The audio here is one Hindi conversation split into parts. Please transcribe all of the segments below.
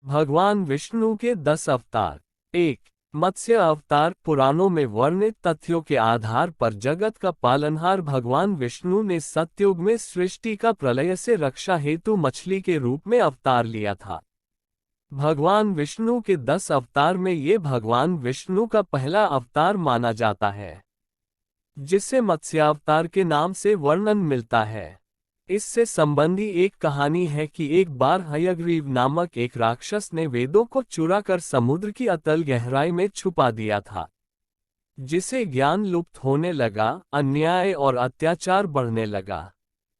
भगवान विष्णु के 10 अवतार। 1। मत्स्य अवतार। पुराणों में वर्णित तथ्यों के आधार पर जगत का पालनहार भगवान विष्णु ने सतयुग में सृष्टि का प्रलय से रक्षा हेतु मछली के रूप में अवतार लिया था। भगवान विष्णु के 10 अवतार में ये भगवान विष्णु का पहला अवतार माना जाता है, जिसे मत्स्यावतार के नाम से वर्णन मिलता है। इससे संबंधी एक कहानी है कि एक बार हयग्रीव नामक एक राक्षस ने वेदों को चुराकर समुद्र की अतल गहराई में छुपा दिया था, जिसे ज्ञान लुप्त होने लगा, अन्याय और अत्याचार बढ़ने लगा।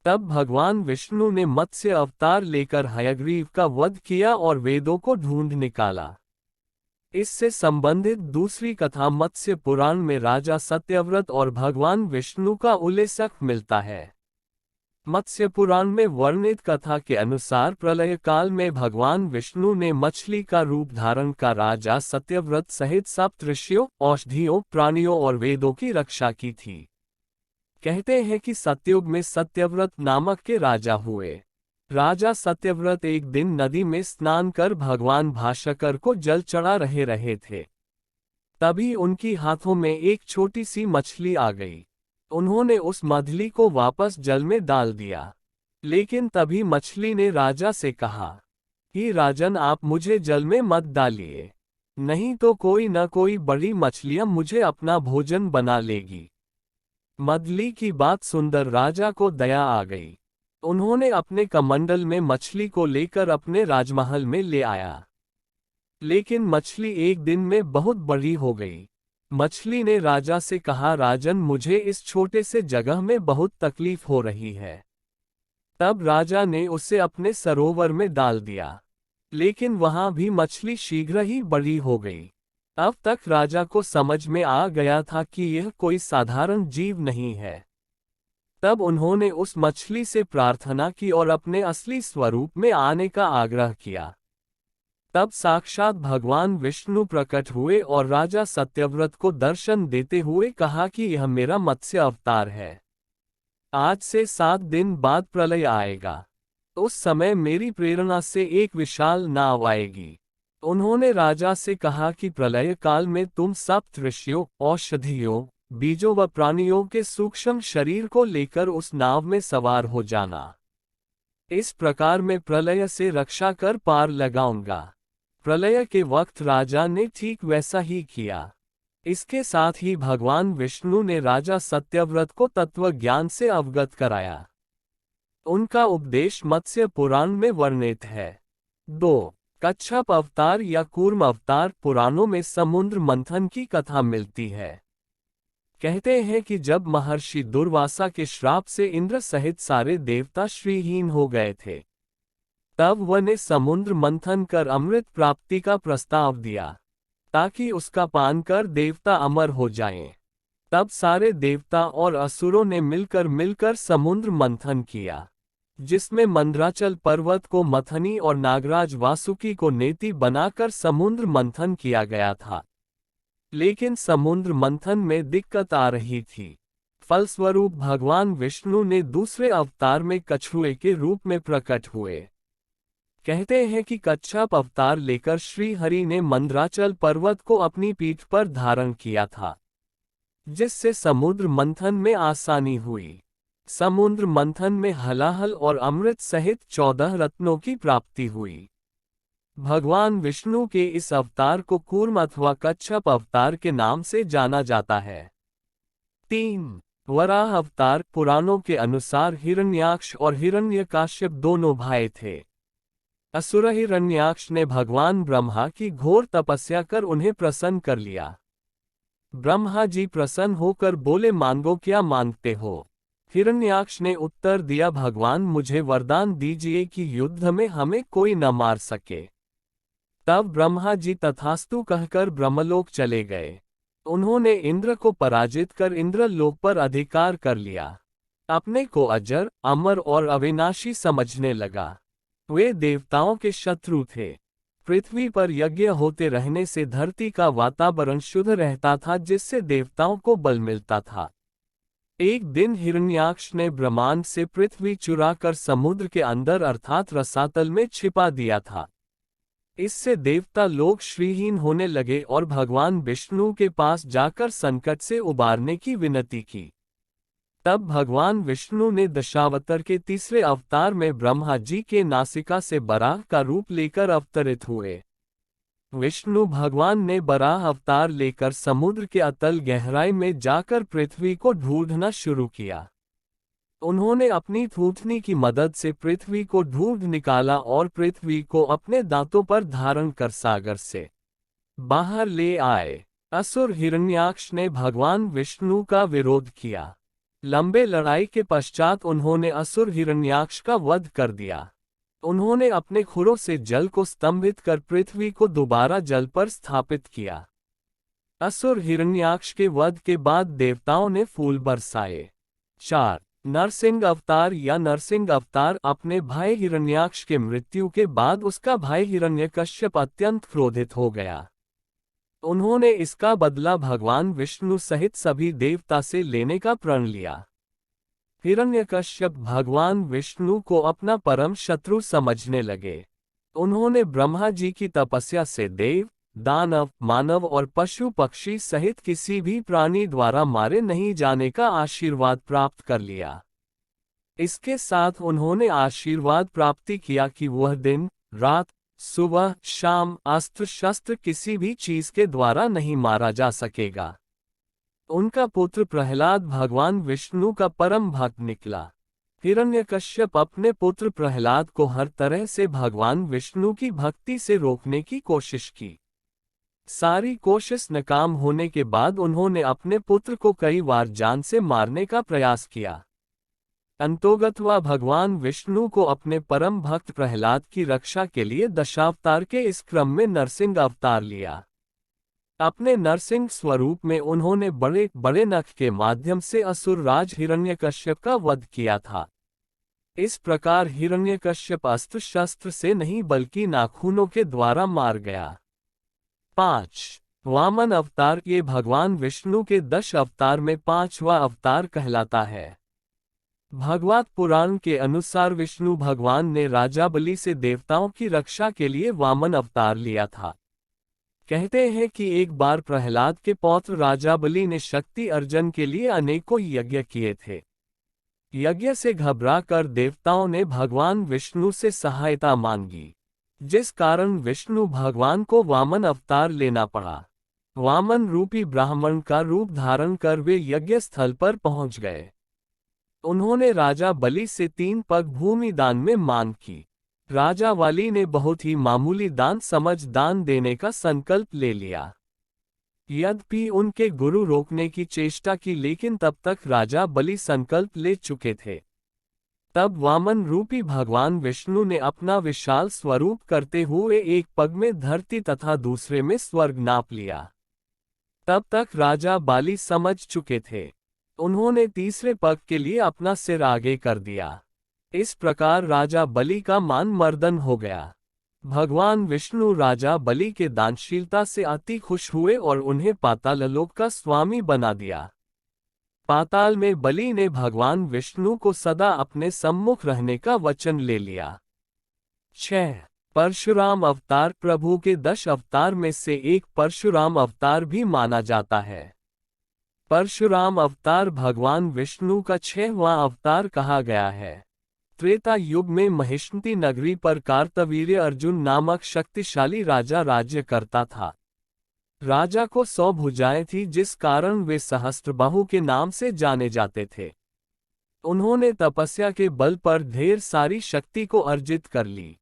तब भगवान विष्णु ने मत्स्य अवतार लेकर हयग्रीव का वध किया और वेदों को ढूंढ निकाला। इससे संबंधित दूसरी कथा मत्स्य पुराण में राजा सत्यव्रत और भगवान विष्णु का उल्लेख मिलता है। मत्स्य पुराण में वर्णित कथा के अनुसार प्रलय काल में भगवान विष्णु ने मछली का रूप धारण कर राजा सत्यव्रत सहित सप्त ऋषियों, औषधियों, प्राणियों और वेदों की रक्षा की थी। कहते हैं कि सतयुग में सत्यव्रत नामक के राजा हुए। राजा सत्यव्रत एक दिन नदी में स्नान कर भगवान भास्कर को जल चढ़ा रहे थे। तभी उनकी हाथों में एक छोटी सी मछली आ गई। उन्होंने उस मछली को वापस जल में डाल दिया, लेकिन तभी मछली ने राजा से कहा कि राजन, आप मुझे जल में मत डालिए, नहीं तो कोई न कोई बड़ी मछलियां मुझे अपना भोजन बना लेगी। मछली की बात सुनकर राजा को दया आ गई। उन्होंने अपने कमंडल में मछली को लेकर अपने राजमहल में ले आया, लेकिन मछली एक दिन में बहुत बड़ी हो गई। मछली ने राजा से कहा, राजन, मुझे इस छोटे से जगह में बहुत तकलीफ हो रही है। तब राजा ने उसे अपने सरोवर में डाल दिया, लेकिन वहां भी मछली शीघ्र ही बड़ी हो गई। अब तक राजा को समझ में आ गया था कि यह कोई साधारण जीव नहीं है। तब उन्होंने उस मछली से प्रार्थना की और अपने असली स्वरूप में आने का आग्रह किया। तब साक्षात भगवान विष्णु प्रकट हुए और राजा सत्यव्रत को दर्शन देते हुए कहा कि यह मेरा मत्स्य अवतार है। आज से 7 दिन बाद प्रलय आएगा। उस समय मेरी प्रेरणा से एक विशाल नाव आएगी। उन्होंने राजा से कहा कि प्रलय काल में तुम सप्त ऋषियों, औषधियों, बीजों व प्राणियों के सूक्ष्म शरीर को लेकर उस नाव में सवार हो जाना। इस प्रकार मैं प्रलय से रक्षा कर पार लगाऊंगा। प्रलय के वक्त राजा ने ठीक वैसा ही किया। इसके साथ ही भगवान विष्णु ने राजा सत्यव्रत को तत्व ज्ञान से अवगत कराया। उनका उपदेश मत्स्य पुराण में वर्णित है। 2। कच्छप अवतार या कूर्म अवतार। पुराणों में समुद्र मंथन की कथा मिलती है। कहते हैं कि जब महर्षि दुर्वासा के श्राप से इंद्र सहित सारे देवता श्रीहीन हो गए थे, तब वह ने समुद्र मंथन कर अमृत प्राप्ति का प्रस्ताव दिया, ताकि उसका पान कर देवता अमर हो जाएं। तब सारे देवता और असुरों ने मिलकर समुद्र मंथन किया, जिसमें मंद्राचल पर्वत को मथनी और नागराज वासुकी को नेति बनाकर समुद्र मंथन किया गया था। लेकिन समुद्र मंथन में दिक्कत आ रही थी। फलस्वरूप भगवान विष्णु ने दूसरे अवतार में कछुए के रूप में प्रकट हुए। कहते हैं कि कच्छप अवतार लेकर श्री हरि ने मंद्राचल पर्वत को अपनी पीठ पर धारण किया था, जिससे समुद्र मंथन में आसानी हुई। समुद्र मंथन में हलाहल और अमृत सहित 14 रत्नों की प्राप्ति हुई। भगवान विष्णु के इस अवतार को कूर्म अथवा कच्छप अवतार के नाम से जाना जाता है। 3। वराह अवतार। पुराणों के अनुसार हिरण्याक्ष और हिरण्यकाश्यप दोनों भाई थे। असुर हिरण्याक्ष ने भगवान ब्रह्मा की घोर तपस्या कर उन्हें प्रसन्न कर लिया। ब्रह्मा जी प्रसन्न होकर बोले, मांगो, क्या मांगते हो? हिरण्याक्ष ने उत्तर दिया, भगवान, मुझे वरदान दीजिए कि युद्ध में हमें कोई न मार सके। तब ब्रह्मा जी तथास्तु कहकर ब्रह्मलोक चले गए। उन्होंने इंद्र को पराजित कर इंद्रलोक पर अधिकार कर लिया। अपने को अजर, अमर और अविनाशी समझने लगा। वे देवताओं के शत्रु थे। पृथ्वी पर यज्ञ होते रहने से धरती का वातावरण शुद्ध रहता था, जिससे देवताओं को बल मिलता था। एक दिन हिरण्याक्ष ने ब्रह्मांड से पृथ्वी चुराकर समुद्र के अंदर अर्थात रसातल में छिपा दिया था। इससे देवता लोग श्रीहीन होने लगे और भगवान विष्णु के पास जाकर संकट से उबारने की विनती की। तब भगवान विष्णु ने दशावतार के तीसरे अवतार में ब्रह्मा जी के नासिका से बराह का रूप लेकर अवतरित हुए। विष्णु भगवान ने बराह अवतार लेकर समुद्र के अतल गहराई में जाकर पृथ्वी को ढूंढना शुरू किया। उन्होंने अपनी थूथनी की मदद से पृथ्वी को ढूंढ निकाला और पृथ्वी को अपने दांतों पर धारण कर सागर से बाहर ले आए। असुर हिरण्याक्ष ने भगवान विष्णु का विरोध किया। लंबे लड़ाई के पश्चात उन्होंने असुर हिरण्याक्ष का वध कर दिया। उन्होंने अपने खुरों से जल को स्तंभित कर पृथ्वी को दोबारा जल पर स्थापित किया। असुर हिरण्याक्ष के वध के बाद देवताओं ने फूल बरसाए। 4. नरसिंह अवतार या नरसिंह अवतार। अपने भाई हिरण्याक्ष के मृत्यु के बाद उसका भाई हिरण्यकश्यप अत्यंत क्रोधित हो गया। उन्होंने इसका बदला भगवान विष्णु सहित सभी देवता से लेने का प्रण लिया। हिरण्यकश्यप भगवान विष्णु को अपना परम शत्रु समझने लगे। उन्होंने ब्रह्मा जी की तपस्या से देव, दानव, मानव और पशु पक्षी सहित किसी भी प्राणी द्वारा मारे नहीं जाने का आशीर्वाद प्राप्त कर लिया। इसके साथ उन्होंने आशीर्वाद प्राप्ति किया कि वह दिन, रात, सुबह, शाम, अस्त्र शस्त्र किसी भी चीज के द्वारा नहीं मारा जा सकेगा। उनका पुत्र प्रहलाद भगवान विष्णु का परम भक्त निकला। हिरण्यकश्यप अपने पुत्र प्रहलाद को हर तरह से भगवान विष्णु की भक्ति से रोकने की कोशिश की। सारी कोशिश नाकाम होने के बाद उन्होंने अपने पुत्र को कई बार जान से मारने का प्रयास किया। अंतोगत्वा भगवान विष्णु को अपने परम भक्त प्रहलाद की रक्षा के लिए दशावतार के इस क्रम में नरसिंह अवतार लिया। अपने नरसिंह स्वरूप में उन्होंने बड़े बड़े नख के माध्यम से असुर राज हिरण्यकश्यप का वध किया था। इस प्रकार हिरण्यकश्यप अस्त्र शस्त्र से नहीं बल्कि नाखूनों के द्वारा मार गया। 5. वामन अवतार। ये भगवान विष्णु के 10 अवतार में 5वां अवतार कहलाता है। भागवत पुराण के अनुसार विष्णु भगवान ने राजा बलि से देवताओं की रक्षा के लिए वामन अवतार लिया था। कहते हैं कि एक बार प्रहलाद के पौत्र राजा बलि ने शक्ति अर्जन के लिए अनेकों यज्ञ किए थे। यज्ञ से घबराकर देवताओं ने भगवान विष्णु से सहायता मांगी, जिस कारण विष्णु भगवान को वामन अवतार लेना पड़ा। वामन रूपी ब्राह्मण का रूप धारण कर वे यज्ञ स्थल पर पहुंच गए। उन्होंने राजा बलि से 3 पग भूमि दान में मांग की। राजा वाली ने बहुत ही मामूली दान समझ दान देने का संकल्प ले लिया। यद्यपि उनके गुरु रोकने की चेष्टा की, लेकिन तब तक राजा बलि संकल्प ले चुके थे। तब वामन रूपी भगवान विष्णु ने अपना विशाल स्वरूप करते हुए एक पग में धरती तथा दूसरे में स्वर्ग नाप लिया। तब तक राजा बाली समझ चुके थे। उन्होंने तीसरे पग के लिए अपना सिर आगे कर दिया। इस प्रकार राजा बलि का मान मर्दन हो गया। भगवान विष्णु राजा बलि के दानशीलता से अति खुश हुए और उन्हें पाताल लोक का स्वामी बना दिया। पाताल में बलि ने भगवान विष्णु को सदा अपने सम्मुख रहने का वचन ले लिया। 6. परशुराम अवतार। प्रभु के 10 अवतार में से एक परशुराम अवतार भी माना जाता है। परशुराम अवतार भगवान विष्णु का 6वां अवतार कहा गया है। त्रेता युग में महिष्मती नगरी पर कार्तवीर्य अर्जुन नामक शक्तिशाली राजा राज्य करता था। राजा को 100 भुजाएं थी, जिस कारण वे सहस्त्रबाहु के नाम से जाने जाते थे। उन्होंने तपस्या के बल पर ढेर सारी शक्ति को अर्जित कर ली।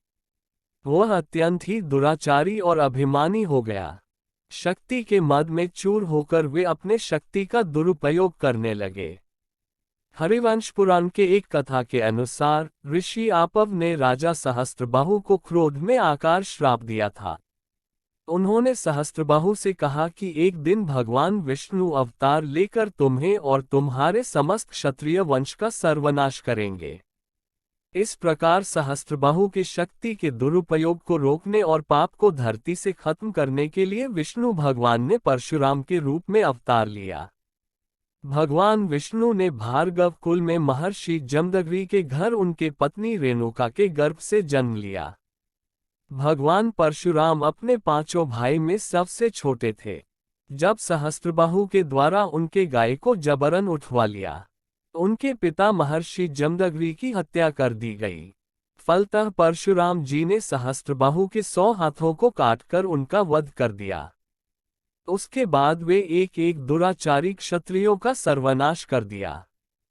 वह अत्यंत ही दुराचारी और अभिमानी हो गया। शक्ति के मद में चूर होकर वे अपने शक्ति का दुरुपयोग करने लगे। हरिवंश पुराण के एक कथा के अनुसार ऋषि आपव ने राजा सहस्त्रबाहु को क्रोध में आकर श्राप दिया था। उन्होंने सहस्त्रबाहु से कहा कि एक दिन भगवान विष्णु अवतार लेकर तुम्हें और तुम्हारे समस्त क्षत्रिय वंश का सर्वनाश करेंगे। इस प्रकार सहस्त्रबाहु की शक्ति के दुरुपयोग को रोकने और पाप को धरती से खत्म करने के लिए विष्णु भगवान ने परशुराम के रूप में अवतार लिया। भगवान विष्णु ने भार्गव कुल में महर्षि जमदग्नि के घर उनके पत्नी रेणुका के गर्भ से जन्म लिया। भगवान परशुराम अपने पांचों भाई में सबसे छोटे थे। जब सहस्त्रबाहु के द्वारा उनके गाय को जबरन उठवा लिया, उनके पिता महर्षि जमदग्नि की हत्या कर दी गई। फलतः परशुराम जी ने सहस्त्रबाहु के 100 हाथों को काटकर उनका वध कर दिया। उसके बाद वे एक एक दुराचारी क्षत्रियों का सर्वनाश कर दिया।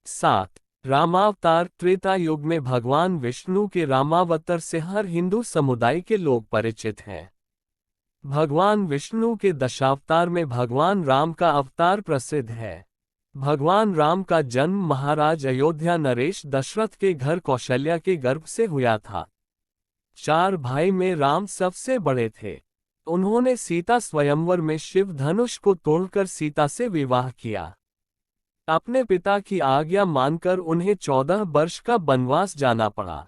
7 रामावतार। त्रेता युग में भगवान विष्णु के रामावतार से हर हिंदू समुदाय के लोग परिचित हैं। भगवान विष्णु के दशावतार में भगवान राम का अवतार प्रसिद्ध है। भगवान राम का जन्म महाराज अयोध्या नरेश दशरथ के घर कौशल्या के गर्भ से हुआ था। 4 भाई में राम सबसे बड़े थे। उन्होंने सीता स्वयंवर में शिव धनुष को तोड़कर सीता से विवाह किया। अपने पिता की आज्ञा मानकर उन्हें 14 वर्ष का वनवास जाना पड़ा।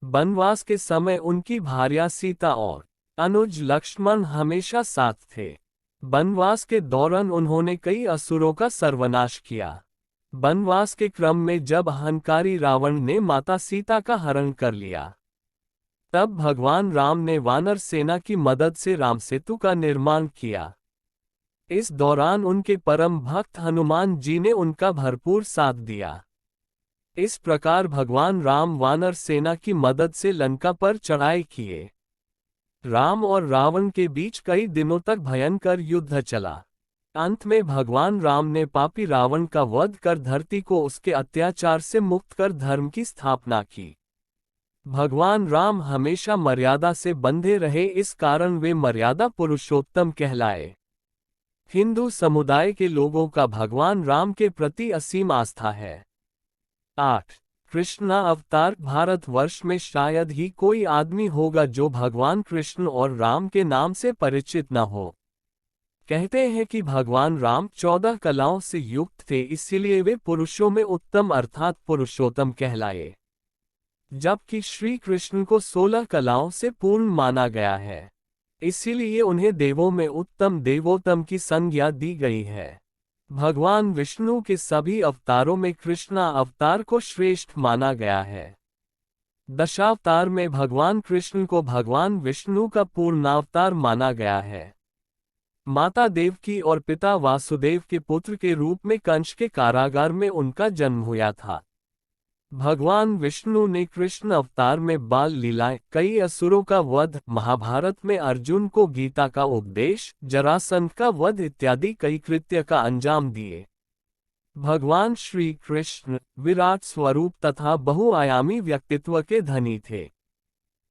वनवास के समय उनकी भार्या सीता और अनुज लक्ष्मण हमेशा साथ थे। वनवास के दौरान उन्होंने कई असुरों का सर्वनाश किया। वनवास के क्रम में जब अहंकारी रावण ने माता सीता का हरण कर लिया, तब भगवान राम ने वानर सेना की मदद से राम सेतु का निर्माण किया। इस दौरान उनके परम भक्त हनुमान जी ने उनका भरपूर साथ दिया। इस प्रकार भगवान राम वानर सेना की मदद से लंका पर चढ़ाई किए। राम और रावण के बीच कई दिनों तक भयंकर युद्ध चला। अंत में भगवान राम ने पापी रावण का वध कर धरती को उसके अत्याचार से मुक्त कर धर्म की स्थापना की। भगवान राम हमेशा मर्यादा से बंधे रहे, इस कारण वे मर्यादा पुरुषोत्तम कहलाए। हिंदू समुदाय के लोगों का भगवान राम के प्रति असीम आस्था है। 8 कृष्णा अवतार। भारतवर्ष में शायद ही कोई आदमी होगा जो भगवान कृष्ण और राम के नाम से परिचित न हो। कहते हैं कि भगवान राम 14 कलाओं से युक्त थे, इसीलिए वे पुरुषों में उत्तम अर्थात पुरुषोत्तम कहलाए, जबकि श्री कृष्ण को 16 कलाओं से पूर्ण माना गया है। इसीलिए उन्हें देवों में उत्तम देवोत्तम की संज्ञा दी गई है। भगवान विष्णु के सभी अवतारों में कृष्णा अवतार को श्रेष्ठ माना गया है। दशावतार में भगवान कृष्ण को भगवान विष्णु का पूर्णावतार माना गया है। माता देवकी और पिता वासुदेव के पुत्र के रूप में कंस के कारागार में उनका जन्म हुआ था। भगवान विष्णु ने कृष्ण अवतार में बाल लीलाएं, कई असुरों का वध, महाभारत में अर्जुन को गीता का उपदेश, जरासंध का वध इत्यादि कई कृत्य का अंजाम दिए। भगवान श्री कृष्ण विराट स्वरूप तथा बहुआयामी व्यक्तित्व के धनी थे।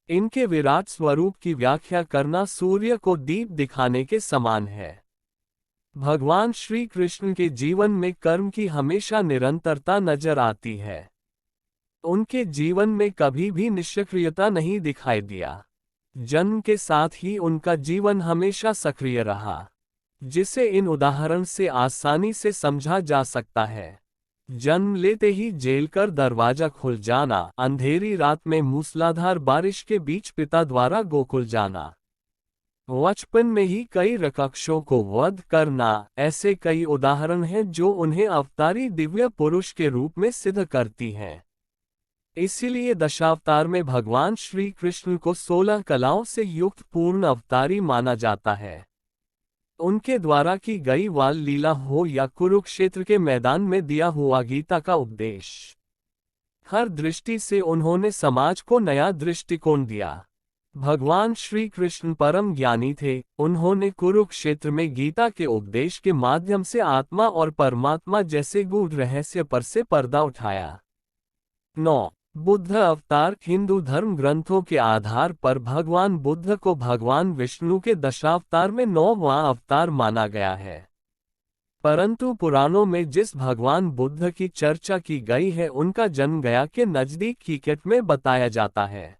इनके विराट स्वरूप की व्याख्या करना सूर्य को दीप दिखाने के समान है। भगवान श्री कृष्ण के जीवन में कर्म की हमेशा निरंतरता नजर आती है। उनके जीवन में कभी भी निष्क्रियता नहीं दिखाई दिया। जन्म के साथ ही उनका जीवन हमेशा सक्रिय रहा, जिसे इन उदाहरण से आसानी से समझा जा सकता है। जन्म लेते ही जेल कर दरवाजा खुल जाना, अंधेरी रात में मूसलाधार बारिश के बीच पिता द्वारा गोकुल जाना, बचपन में ही कई राक्षसों को वध करना, ऐसे कई उदाहरण हैं जो उन्हें अवतारी दिव्य पुरुष के रूप में सिद्ध करती हैं। इसीलिए दशावतार में भगवान श्री कृष्ण को 16 कलाओं से युक्त पूर्ण अवतारी माना जाता है। उनके द्वारा की गई बाल लीला हो या कुरुक्षेत्र के मैदान में दिया हुआ गीता का उपदेश, हर दृष्टि से उन्होंने समाज को नया दृष्टिकोण दिया। भगवान श्री कृष्ण परम ज्ञानी थे। उन्होंने कुरुक्षेत्र में गीता के उपदेश के माध्यम से आत्मा और परमात्मा जैसे गूढ़ रहस्य पर से पर्दा उठाया। 9 बुद्ध अवतार। हिंदू धर्म ग्रंथों के आधार पर भगवान बुद्ध को भगवान विष्णु के दशावतार में 9वां अवतार माना गया है, परंतु पुराणों में जिस भगवान बुद्ध की चर्चा की गई है उनका जन्म गया के नजदीक कीकेट में बताया जाता है।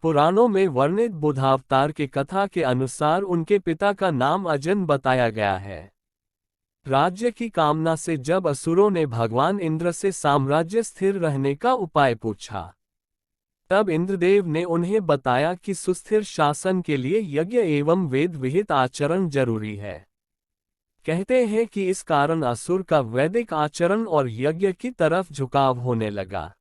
पुराणों में वर्णित बुद्धावतार के कथा के अनुसार उनके पिता का नाम अजन बताया गया है। राज्य की कामना से जब असुरों ने भगवान इंद्र से साम्राज्य स्थिर रहने का उपाय पूछा, तब इंद्रदेव ने उन्हें बताया कि सुस्थिर शासन के लिए यज्ञ एवं वेद विहित आचरण जरूरी है। कहते हैं कि इस कारण असुर का वैदिक आचरण और यज्ञ की तरफ झुकाव होने लगा,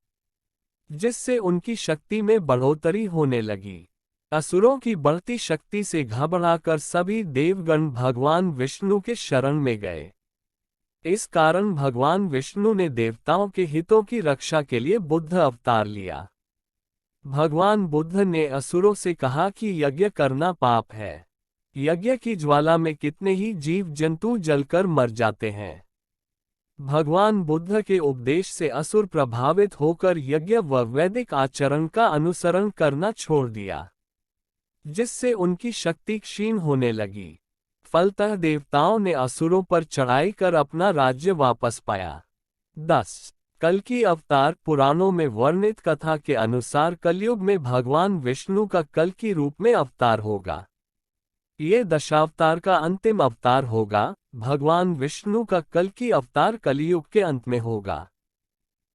जिससे उनकी शक्ति में बढ़ोतरी होने लगी। असुरों की बढ़ती शक्ति से घबराकर सभी देवगण भगवान विष्णु के शरण में गए। इस कारण भगवान विष्णु ने देवताओं के हितों की रक्षा के लिए बुद्ध अवतार लिया। भगवान बुद्ध ने असुरों से कहा कि यज्ञ करना पाप है। यज्ञ की ज्वाला में कितने ही जीव जंतु जलकर मर जाते हैं। भगवान बुद्ध के उपदेश से असुर प्रभावित होकर यज्ञ व वैदिक आचरण का अनुसरण करना छोड़ दिया, जिससे उनकी शक्ति क्षीण होने लगी। फलतः देवताओं ने असुरों पर चढ़ाई कर अपना राज्य वापस पाया। 10. कल्कि अवतार। पुराणों में वर्णित कथा के अनुसार कलयुग में भगवान विष्णु का कल्कि रूप में अवतार होगा। ये दशावतार का अंतिम अवतार होगा। भगवान विष्णु का कल्कि अवतार कलियुग के अंत में होगा।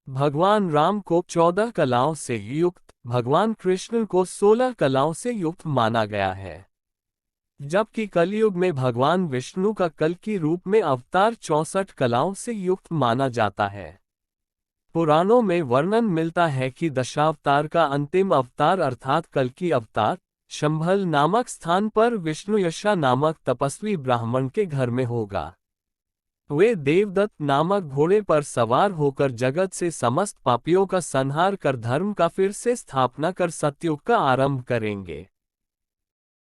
भगवान राम को 14 कलाओं से युक्त, भगवान कृष्ण को 16 कलाओं से युक्त माना गया है, जबकि कलियुग में भगवान विष्णु का कल्कि रूप में अवतार 64 कलाओं से युक्त माना जाता है। पुराणों में वर्णन मिलता है कि दशावतार का अंतिम अवतार अर्थात कल्कि अवतार शंभल नामक स्थान पर विष्णुयशा नामक तपस्वी ब्राह्मण के घर में होगा। वे देवदत्त नामक घोड़े पर सवार होकर जगत से समस्त पापियों का संहार कर धर्म का फिर से स्थापना कर सतयुग का आरंभ करेंगे।